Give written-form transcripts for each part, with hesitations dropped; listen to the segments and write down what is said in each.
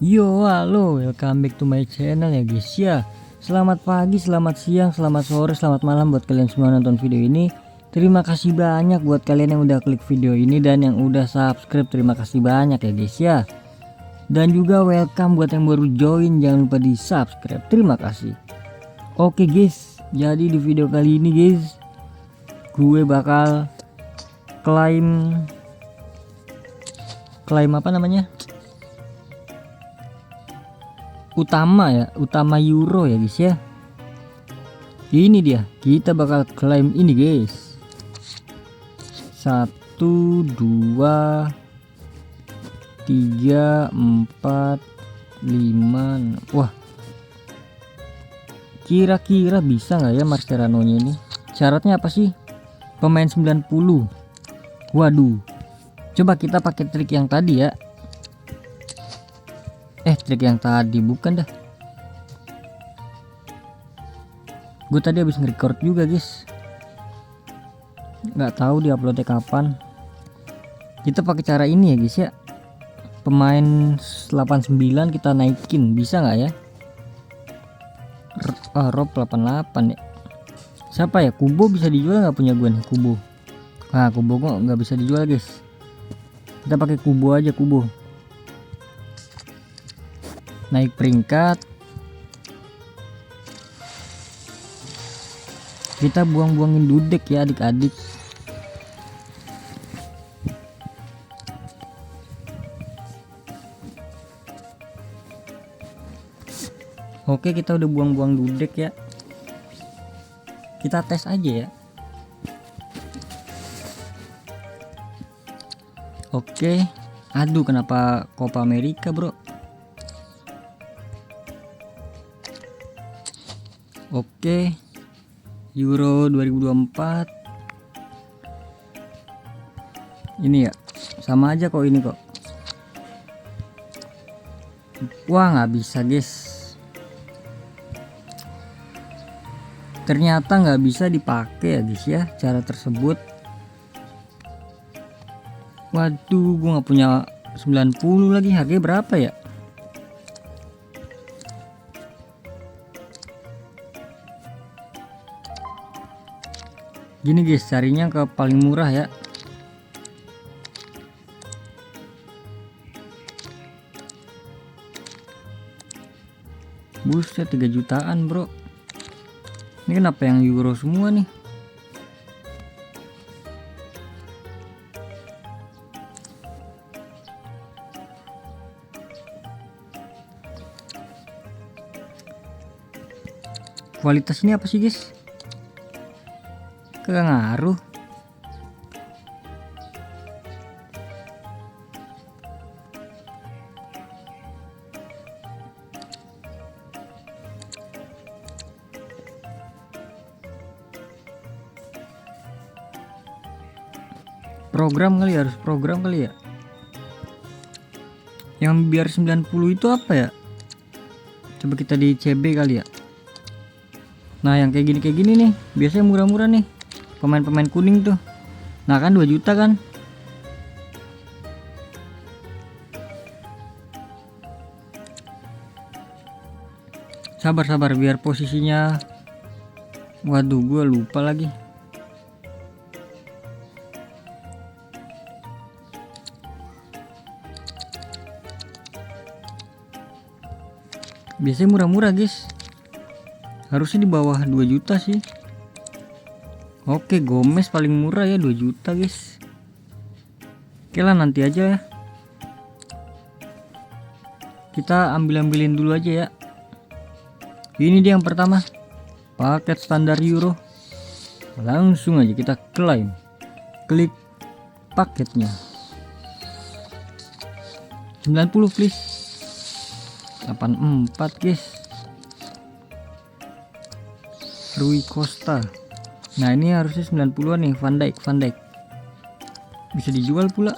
Yo, halo, welcome back to my channel ya guys ya. Selamat pagi, selamat siang, selamat sore, selamat malam buat kalian semua nonton video ini. Terima kasih banyak buat kalian yang udah klik video ini dan yang udah subscribe. Terima kasih banyak ya guys ya. Dan juga welcome buat yang baru join, jangan lupa di subscribe. Terima kasih. Oke guys, jadi di video kali ini guys, gue bakal klaim apa namanya? Utama euro ya guys ya. Ini dia, kita bakal klaim ini guys. 1 2 3 4 5. Wah, kira-kira bisa nggak ya Mascherano nya ini? Syaratnya apa sih? Pemain 90. Waduh, coba kita pakai trik yang tadi ya. Trik yang tadi bukan dah. Gue tadi habis nge-record juga guys, nggak tahu diuploadnya kapan. Kita pakai cara ini ya guys ya. Pemain 89 kita naikin, bisa nggak ya? Rob 88 ya. Siapa ya? Kubo bisa dijual nggak punya gue nih Kubo? Nah, Kubo kok nggak bisa dijual guys. Kita pakai Kubo aja, Kubo. Naik peringkat. Kita buang-buangin Dudek ya adik-adik. Oke, kita udah buang-buang Dudek ya. Kita tes aja ya. Oke. Aduh, kenapa Copa America bro? Oke, Euro 2024 ini ya, sama aja kok ini kok. Wah, nggak bisa guys, ternyata nggak bisa dipakai ya guys ya cara tersebut. Waduh, gua nggak punya 90 lagi. Harganya berapa ya? Gini guys, carinya ke paling murah ya. Buset, 3 jutaan bro. Ini kenapa yang euro semua nih? Kualitas ini apa sih guys? Kagak ngaruh. Program kali ya, harus program kali ya. Yang biar 90 itu apa ya? Coba kita di CB kali ya. Nah, yang kayak gini nih, biasanya murah-murah nih. Pemain-pemain kuning tuh. Nah kan 2 juta kan. Sabar biar posisinya. Waduh, gue lupa lagi. Biasanya murah-murah guys. Harusnya di bawah 2 juta sih. Oke, Gomez paling murah ya, 2 juta guys. Oke lah, nanti aja ya. Kita ambilin dulu aja ya. Ini dia yang pertama, paket standar euro. Langsung aja kita klaim. Klik paketnya 90 please. 84 guys. Rui Costa. Nah, ini harusnya 90-an nih. Van Dijk bisa dijual pula.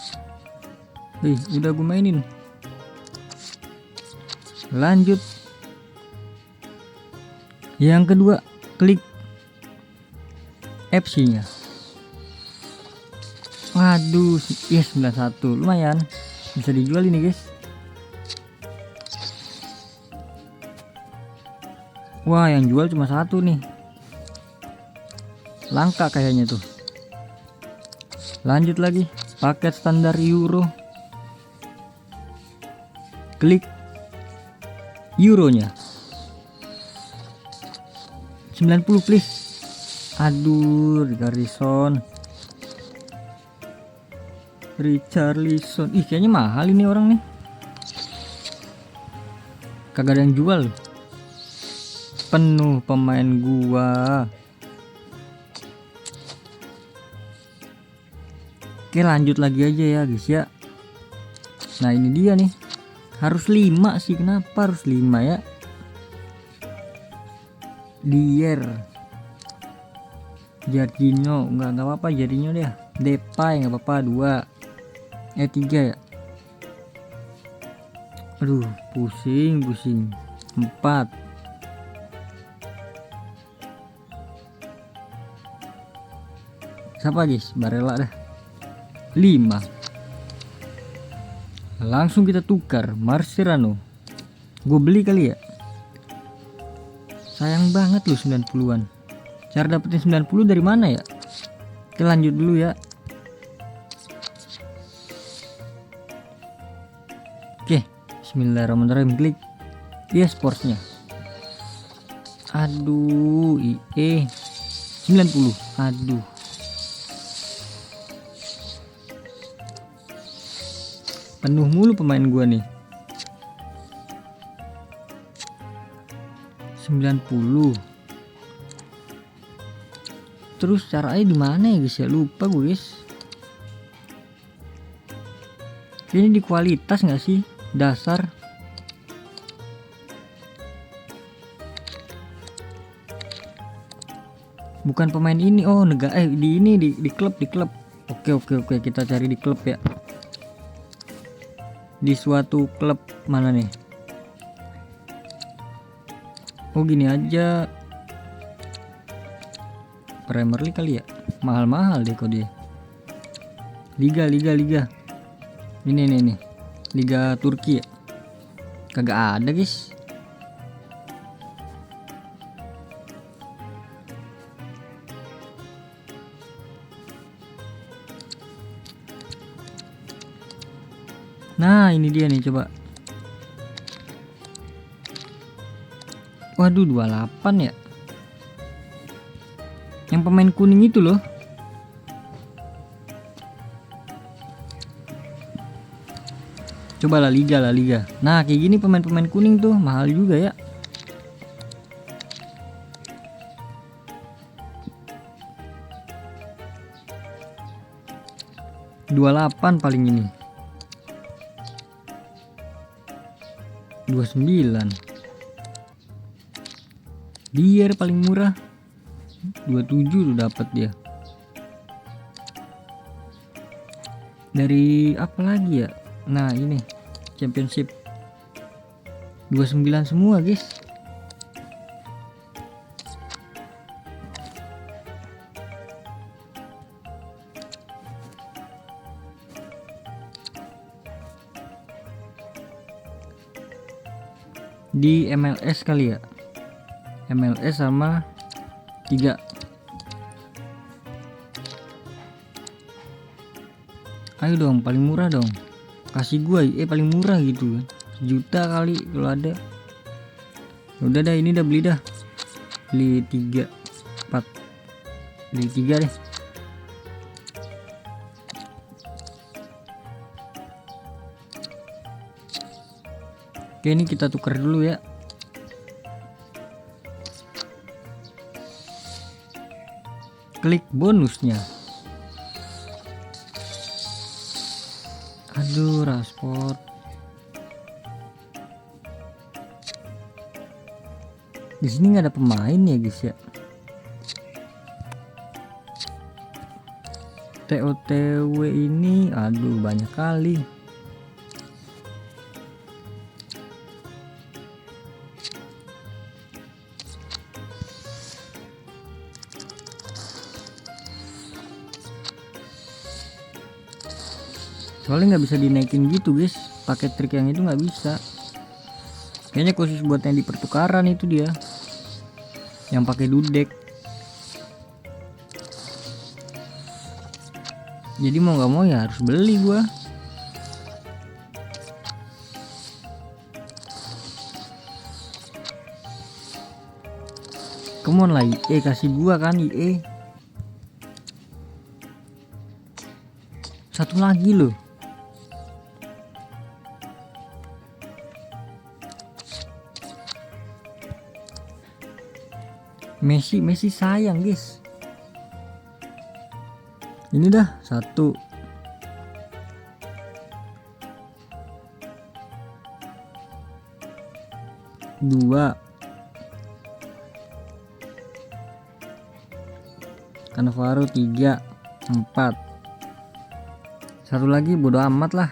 Udah gue mainin. Lanjut. Yang kedua, klik FC nya. Waduh, yes 91, lumayan bisa dijual ini guys. Wah, yang jual cuma satu nih. Langka kayaknya tuh. Lanjut lagi, paket standar euro. Klik euronya 90 please. Aduh, Richarlison. Ih, kayaknya mahal ini orang nih. Kagak ada yang jual. Penuh pemain gua. Oke, lanjut lagi aja ya guys ya. Nah, ini dia nih. Harus 5 sih. Kenapa harus 5 ya? Dier, Jorginho nggak apa-apa, Jorginho deh. Depay nggak apa-apa, 2. 3 ya. Aduh, pusing. 4. Siapa guys? Barella dah. 5. Langsung kita tukar Mascherano. Gue beli kali ya. Sayang banget loh 90-an. Cara dapetin 90 dari mana ya? Kita lanjut dulu ya. Oke, bismillahirrahmanirrahim. Klik eSportsnya. Aduh, IE 90. Aduh. Penuh mulu pemain gua nih. 90. Terus caranya di mana ya guys ya? Lupa gue guys. Ini di kualitas nggak sih? Dasar. Bukan pemain ini. Oh, di ini di klub. Oke, kita cari di klub ya. Di suatu klub mana nih? Oh, gini aja. Premier League kali ya. Mahal-mahal deh kok dia. Liga. Ini. Liga Turki ya. Kagak ada, guys. Nah, ini dia nih, coba. Waduh, 28 ya. Yang pemain kuning itu loh. Coba La Liga. Nah, kayak gini pemain-pemain kuning tuh mahal juga ya. $28 paling ini. 29. Dier paling murah 27 tuh dapat dia. Dari apa lagi ya? Nah, ini Championship 29 semua, guys. Di MLS kali ya. MLS sama 3. Ayo dong, paling murah dong. Kasih gua paling murah gitu kan. 1 juta kali kalau ada. Udah dah, ini dah beli dah. Beli 3 4. Beli 3 deh. Oke, ini kita tukar dulu ya. Klik bonusnya. Aduh, Rashford. Di sini nggak ada pemain ya guys ya. TOTW ini, aduh banyak kali. Soalnya nggak bisa dinaikin gitu guys, pakai trik yang itu nggak bisa. Kayaknya khusus buat yang di pertukaran itu dia. yang pakai dudek. Jadi mau nggak mau ya harus beli gua. Come on lah IE, kasih gua kan IE. Satu lagi loh. Messi sayang guys. Ini dah satu. Dua. Cannavaro 3, 4. Satu lagi bodo amat lah.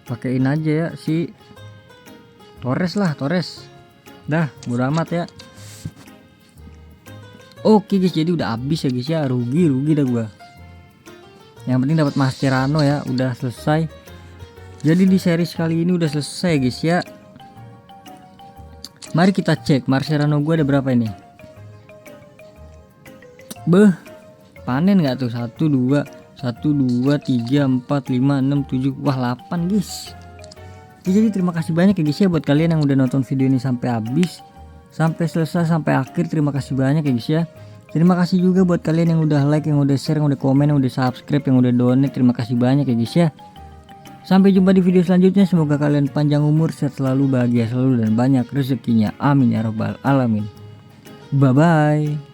Pakein aja ya si Torres lah, Torres. Dah, bodo amat ya. Oke guys, jadi udah habis ya guys ya, rugi dah gua. Yang penting dapat Mascherano ya, udah selesai. Jadi di series kali ini udah selesai guys ya. Mari kita cek Mascherano gua ada berapa ini. Beh, panen nggak tuh? 1 2 3 4 5 6 7. Wah 8 guys. Jadi terima kasih banyak ya guys ya buat kalian yang udah nonton video ini sampai habis, sampai selesai, sampai akhir. Terima kasih banyak ya guys ya. Terima kasih juga buat kalian yang udah like, yang udah share, yang udah komen, yang udah subscribe, yang udah donate. Terima kasih banyak ya guys ya. Sampai jumpa di video selanjutnya. Semoga kalian panjang umur, sehat selalu, bahagia selalu, dan banyak rezekinya. Amin ya robbal alamin. Bye bye.